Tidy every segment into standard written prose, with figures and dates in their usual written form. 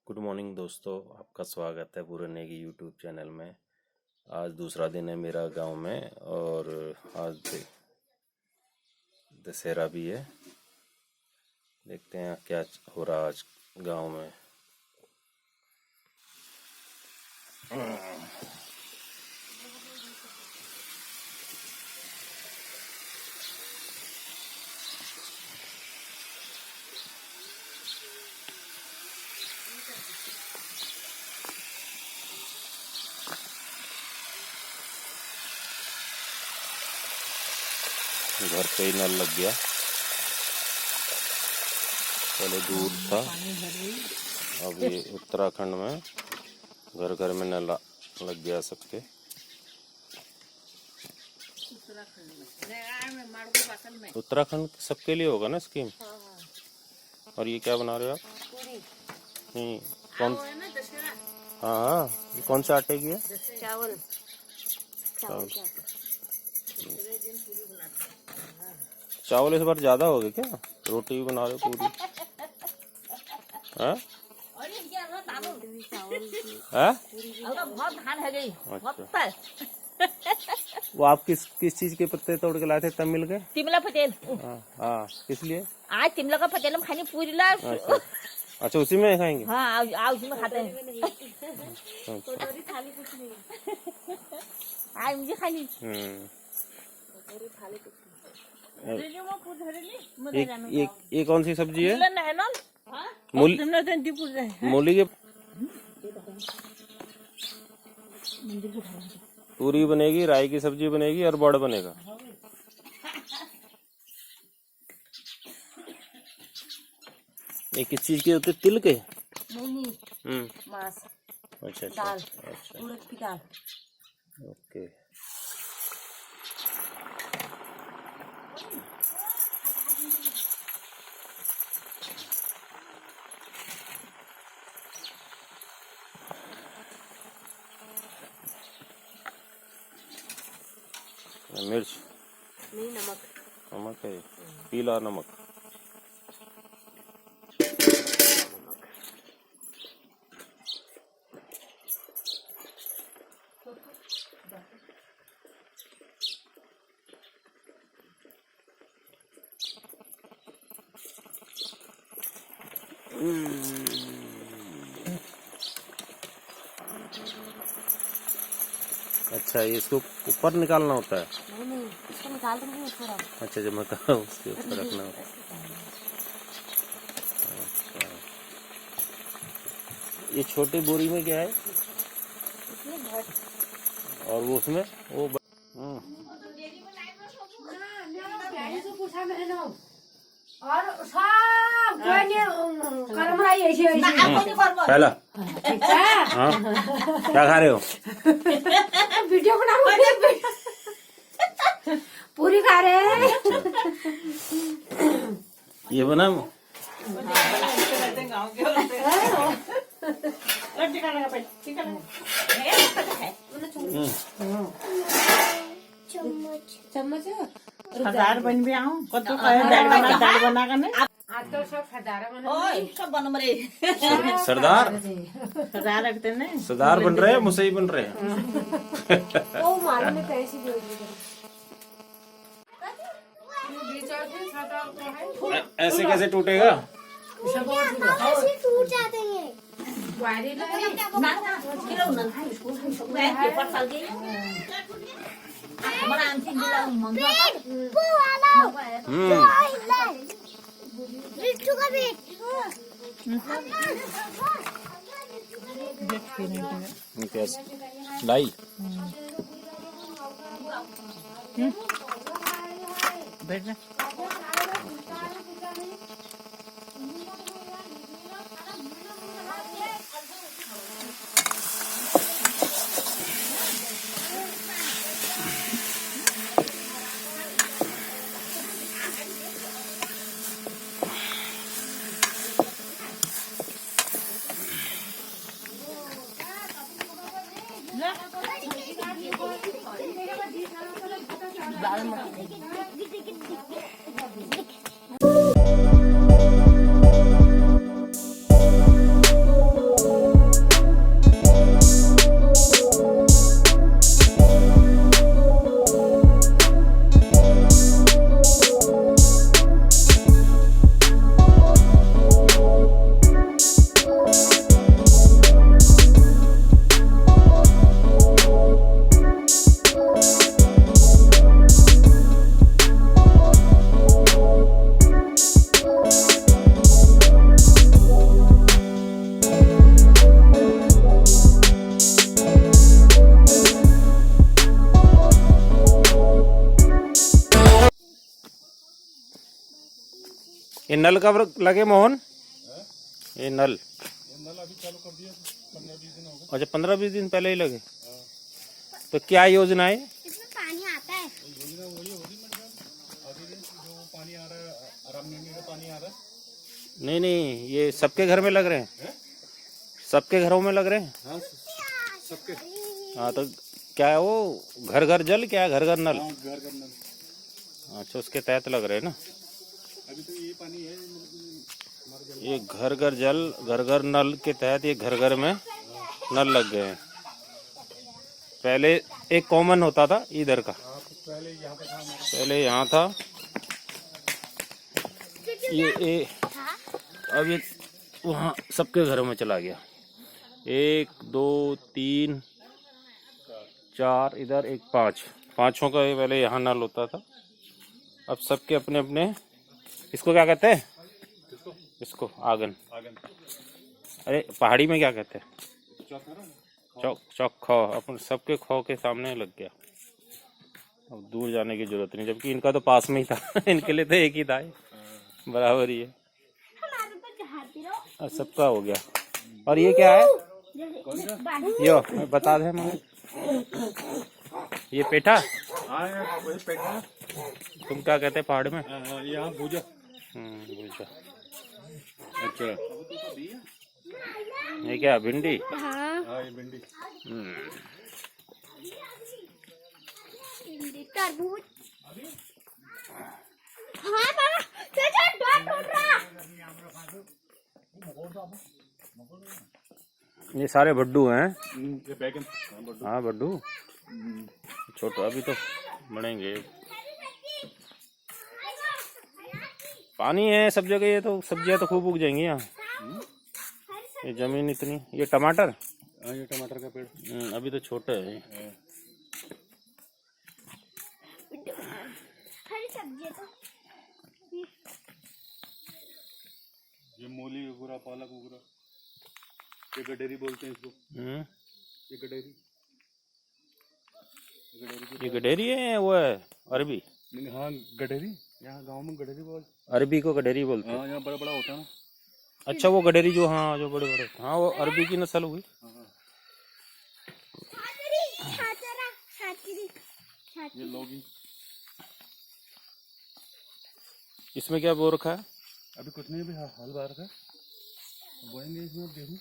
Good morning दोस्तों, आपका स्वागत है पूरे नेगी यूट्यूब चैनल में। आज दूसरा दिन है मेरा गांव में और आज दशहरा भी है। देखते हैं क्या हो रहा आज गांव में। घर पे ही नल लग गया, पहले दूर था, अब ये उत्तराखंड में घर घर में नल लग गया सबके। उत्तराखंड सबके लिए होगा ना स्कीम। और ये क्या बना रहे हो आप? नहीं, कौन? हाँ हाँ, ये कौन से आटे की है? चावल। चावल इस बार ज्यादा हो गए क्या? रोटी भी बना रहे हो पूरी? हाँ? अच्छा, वो आप किस चीज के पत्ते तोड़ के लाए थे तब मिल गए? तिमला पटेल। हाँ, किस लिए? आज तिमला का पटेल हम खाने पूरी ला। अच्छा, उसी में खाएंगे? हाँ, आज उसी में खाते हैं। आज मुझे खाली। ये कौन सी सब्जी है? मूली के पूरी बनेगी, राई की सब्जी बनेगी और बड़ बनेगा। ये किस चीज के होते? तिल के? नहीं, मांस। अच्छा दाल, अच्छा, उड़द की दाल। ओके। मिर्च नहीं, नमक। नमक है, पीला नमक। अच्छा, ये इसको ऊपर निकालना होता है? नहीं, इसको निकाल दूंगी थोड़ा। अच्छा, जब मैं कहा उसके ऊपर रखना होता है। अच्छा, ये छोटी बोरी में क्या है? और वो उसमें वो पहला। हाँ, क्या खा रहे हो? वीडियो बना पूरी खा रहे हैं। ये बना चम्मच। सरदार बन भी आऊं कतो दाल बना करने आजकल सब सरदार सब बन रहे सरदार रखते हैं। सरदार बन रहे हैं, मुसई बन रहे हैं। वो मालूम में कैसी ऐसे कैसे टूटेगा? टूट जाते हैं। लाई बैठ जा। दाल ये नल कब लगे मोहन? ये नल अभी चालू कर दिया, 15-20 दिन हो गए। अच्छा 15-20 दिन पहले ही लगे। तो क्या योजना है? इसमें पानी आता है। योजना वही होगी मतलब अभी जो पानी आ रहा है, आराम का पानी आ रहा है। नहीं, ये सबके घर में लग रहे हैं? सबके घरों में लग रहे हैं? हाँ सबके। हाँ तो क्या है वो घर घर जल, क्या है घर घर नल? घर करना। अच्छा उसके तहत लग रहे हैं ना। अभी तो ये पानी है ये घर घर जल घर घर नल के तहत ये घर घर में नल लग गए हैं। पहले एक कॉमन होता था इधर का, पहले यहाँ था ये अब ये वहाँ सबके घरों में चला गया। 1 2 3 4 इधर 1 5 पांचों का ये पहले यहाँ नल होता था। अब सबके अपने अपने, इसको क्या कहते हैं? इसको आंगन। अरे पहाड़ी में क्या कहते हैं? चौक खो। अपन सबके खो के सामने लग गया। अब दूर जाने की जरूरत नहीं, जबकि इनका तो पास में ही था। इनके लिए तो एक ही था, बराबर ही है। सबका हो गया। और ये क्या है? यो बता दे मुझे। ये पेठा? पेठा। तुम क्या कहते हैं पहाड़ में? यहाँ भूजा। भूजा। अच्छा ये क्या भिंडी? हाँ ये भिंडी। तरबूज। हाँ बाबा, डॉट टूट रहा। ये सारे भड्डू हैं। ये बैगन। हाँ भड्डू छोटा, अभी तो बढ़ेंगे। पानी है सब जगह, ये तो सब्जियां तो खूब उग जाएंगी यहाँ। ये जमीन इतनी। ये टमाटर? ये टमाटर का पेड़ अभी तो छोटे है। हरी सब्जी तो ये मूली उगरा, पालक उगरा, ये गडेरी बोलते हैं इसको। ये गडेरी। ये गडेरी है वो है अरबी? हाँ गडेरी, यहाँ गांव में गडेरी बोलते। अरबी को गडेरी बोलते हैं। हाँ यहाँ बड़ा बड़ा होता है ना। अच्छा वो गडेरी जो, हाँ जो बड़े बड़े, हाँ वो अरबी की नस्ल हुई। ये लौकी। इसमें क्या बो रखा है? अभी कुछ नहीं, अभी हाल बार का बोएंगे इसमें गेहूं।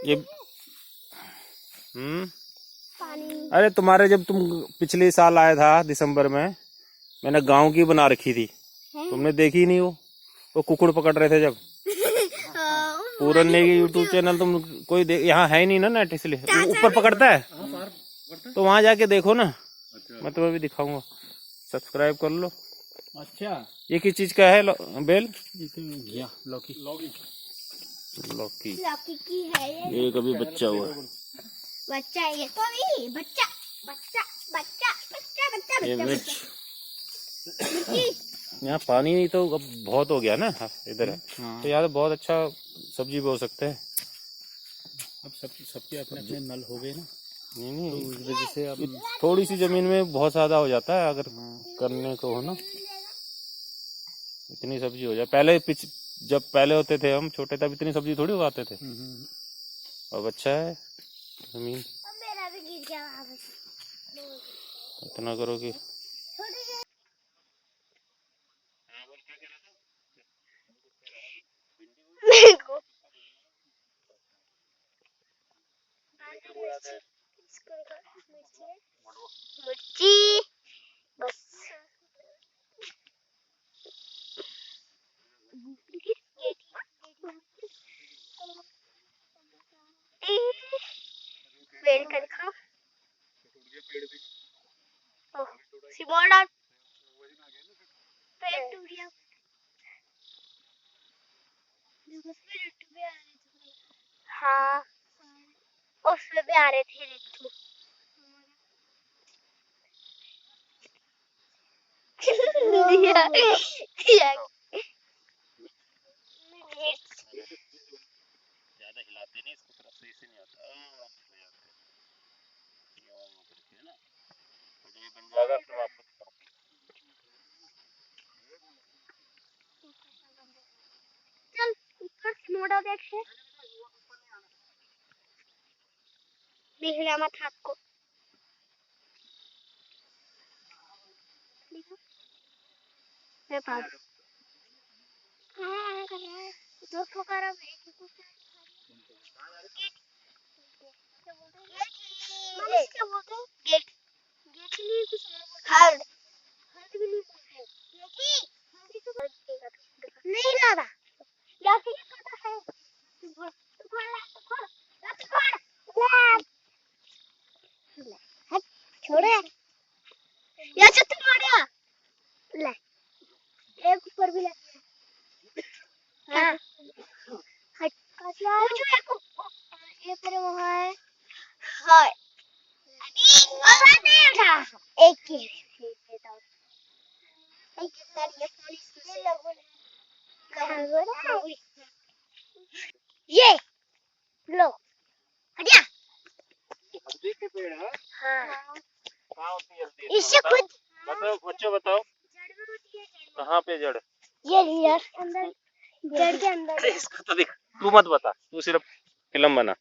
ये अरे तुम्हारे जब तुम पिछले साल आया था दिसंबर में, मैंने गांव की बना रखी थी, तुमने देखी नहीं? वो कुकुड़ पकड़ रहे थे जब। पूरन ने यूट्यूब चैनल तुम कोई यहाँ है ही नहीं ना नेट, इसलिए ऊपर पकड़ता है। तो वहां जाके देखो ना। मैं तुम्हें भी दिखाऊंगा, सब्सक्राइब कर लो। अच्छा ये किस चीज का है बेल? लौकी। लौकी की है ये। ये कभी बच्चा हुआ है। बच्चा ये तो भी बच्चा बच्चा बच्चा बच्चा बच्चा ये बच्चा मिर्च। यहाँ पानी नहीं तो अब बहुत हो गया ना इधर है। तो यहाँ तो बहुत अच्छा सब्जी बो सकते हैं। अब सबके अपने अपने नल हो गए ना। नहीं तो इस वजह से अब थोड़ी सी जमीन में बहुत ज्यादा हो जाता है, अगर करने को हो ना इतनी सब्जी हो जाए। पहले जब पहले होते थे हम छोटे, तब इतनी सब्जी थोड़ी उगाते थे। अब अच्छा है जमीन, मेरा भी गिर गया वापस। इतना करो कि मिर्ची बस। पेड़ का दिखाओ। सिमोड़ा पेड़ टूट गया। हाँ उसमें भी आ रहे थे रिट्टू। दिया दिया ज्यादा हिलाते नहीं इसको, तरफ सही से नहीं आता। ये बन जाएगा फिर आपको मोड़ा देख से देख रहा मत हाथ को देखो मेरे पास हाँ कर रहा है दो ठो कर रहा है क्या बोलते हैं गेट गेट के लिए कुछ हर्ड हर्ड भी नहीं बोलते नहीं दादा या फिर पता है छोड़े या चुप मारिया ले एक ऊपर भी ले हां हट कसला ये पर वहां है हाय अभी नहीं उठा एक की देता हूं एक तार ये पुलिस से लगो ये लो हटिया हल्दी के पेड़ है हाँ कहाँ होती है हल्दी? इससे खुद बताओ बच्चों बताओ कहाँ पे जड़? ये यार अंदर जड़ के अंदर अरे इसको तो देख तू मत बता तू सिर्फ फिल्म बना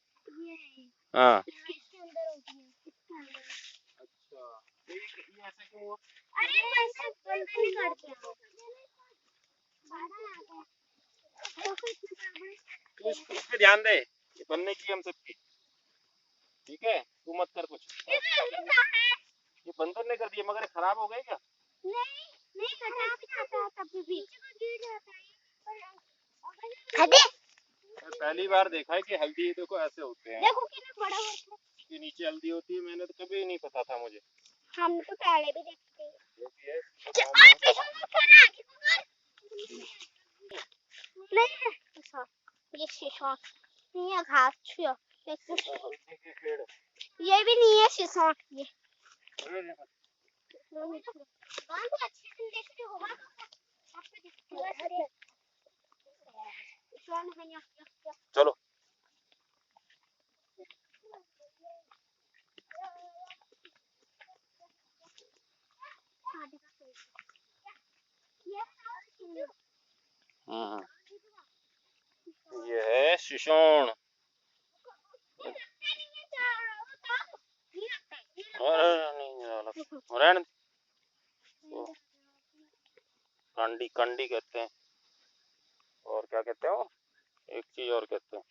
हाँ इसके अंदर होती है अच्छा ये ऐसे क्यों हुआ? अरे वैसे बंद नहीं करते हैं तू इस पे ध्यान दे ये बनने की हम सबकी ठीक है तू मत कर कुछ ये बंद नहीं कर दिए मगर ये खराब हो गए क्या? नहीं कटा भी जाता है तभी भी खड़े मैं पहली बार देखा है कि हल्दी देखो ऐसे होते हैं देखो कितना बड़ा होता है इसके नीचे हल्दी होती है मैंने तो कभी नहीं पता था मुझे हम तो पहले भी देखते हैं जो भी है और पीछे मत करना नहीं है ऐसा ये शीशा नहीं है घास छुआ हल्दी के पेड़ ये भी नहीं है शीशा ये अरे देखो, बांध अच्छे से देखते होगा आपको दिखता है अरे शीशा नहीं है चलो ये है शिशोण अरे नहीं रहने दे। कंडी कंडी कहते हैं और क्या कहते हैं वो एक चीज और कहते हैं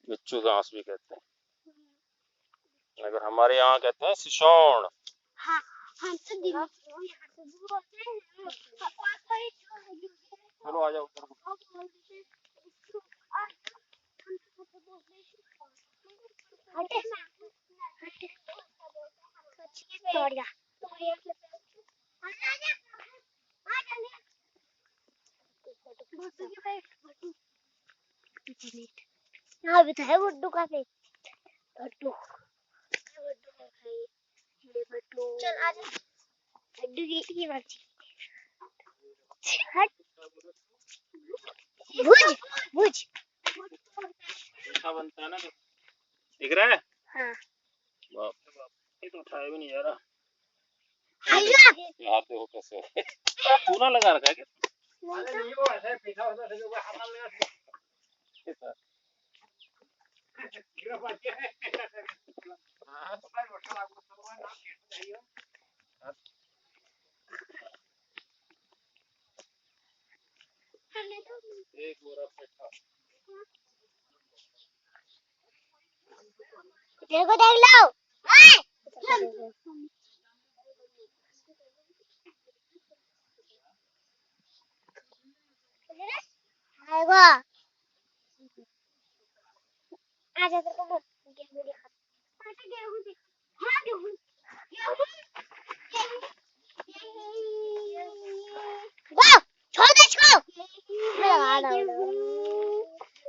बिच्छू घास भी कहते हैं अगर हमारे यहाँ कहते हैं शिशोण हाँ हम तो दिन यहाँ से दूर होते हैं चलो आ जाओ उधर को। यहाँ भी तो है गुड्डू का पेट गुड्डू चल आ जा गुड्डू की मर्जी हट भुज भुज मीठा बनता है ना तो दिख रहा है हाँ बाप रे बाप ये तो उठाया भी नहीं जा रहा आइया यार देखो कैसे हो गए। चूना लगा रखा है क्या नहीं वो ऐसे पीछा होता है जो हमारा लगा गिरा पाती है हां तो भाई वर्षा लागू तो ना चाहिए एक बोरा पेठा देखो देख लो आएगा आजा तेरे को गेहूं दिखा आजा गेहूं दिखा हां गेहूं वाह छोड़ दे इसको मैं लगा रहा हूं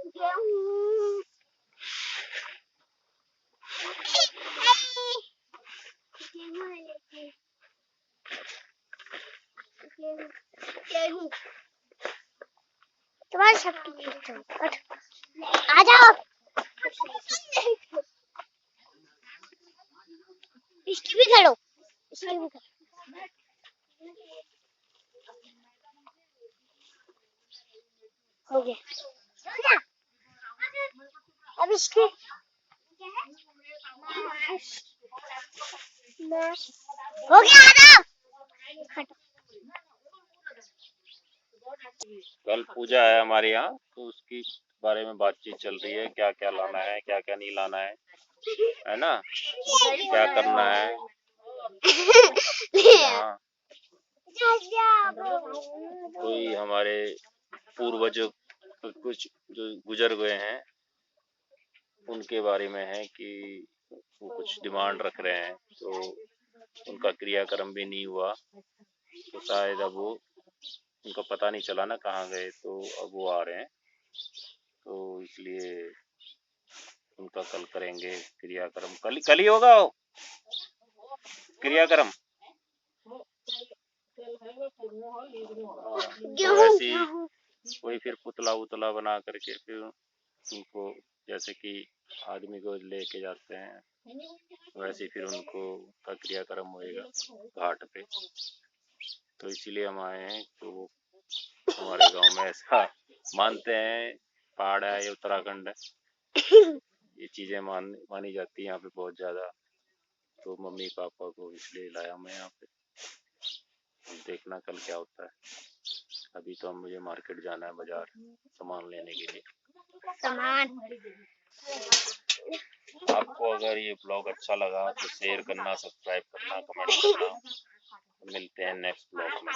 गेहूं तुम्हारे सबकी आ जाओ इसकी भी खड़ो इसकी भी खड़ो हो गया अब इसके हो गया आराम। कल पूजा है हमारे यहाँ, तो उसकी बारे में बातचीत चल रही है, क्या क्या लाना है, क्या क्या नहीं लाना है ना, क्या करना है। हाँ, कोई हमारे पूर्वज कुछ जो गुजर गए हैं उनके बारे में है कि वो कुछ डिमांड रख रहे हैं, तो उनका क्रियाक्रम भी नहीं हुआ, तो शायद अब वो उनका पता नहीं चला ना कहाँ गए, तो अब वो आ रहे हैं, तो इसलिए उनका कल करेंगे क्रियाक्रम। कल ही होगा वो क्रियाक्रम। तो ऐसी वही फिर पुतला उतला बना करके फिर उनको, जैसे कि आदमी को लेके जाते हैं, वैसे फिर उनको का क्रियाक्रम होएगा घाट पे। तो इसीलिए हम आए हैं, तो वो हमारे गांव में ऐसा मानते हैं, पहाड़ है, ये उत्तराखंड है, ये चीजें मानी जाती है यहाँ पे बहुत ज्यादा। तो मम्मी पापा को इसलिए लाया मैं यहाँ पे, देखना कल क्या होता है। अभी तो मुझे मार्केट जाना है, बाजार सामान लेने के लिए। सामान आपको अगर ये ब्लॉग अच्छा लगा तो शेयर करना, सब्सक्राइब करना, कमेंट करना। मिलते हैं नेक्स्ट ब्लॉग में।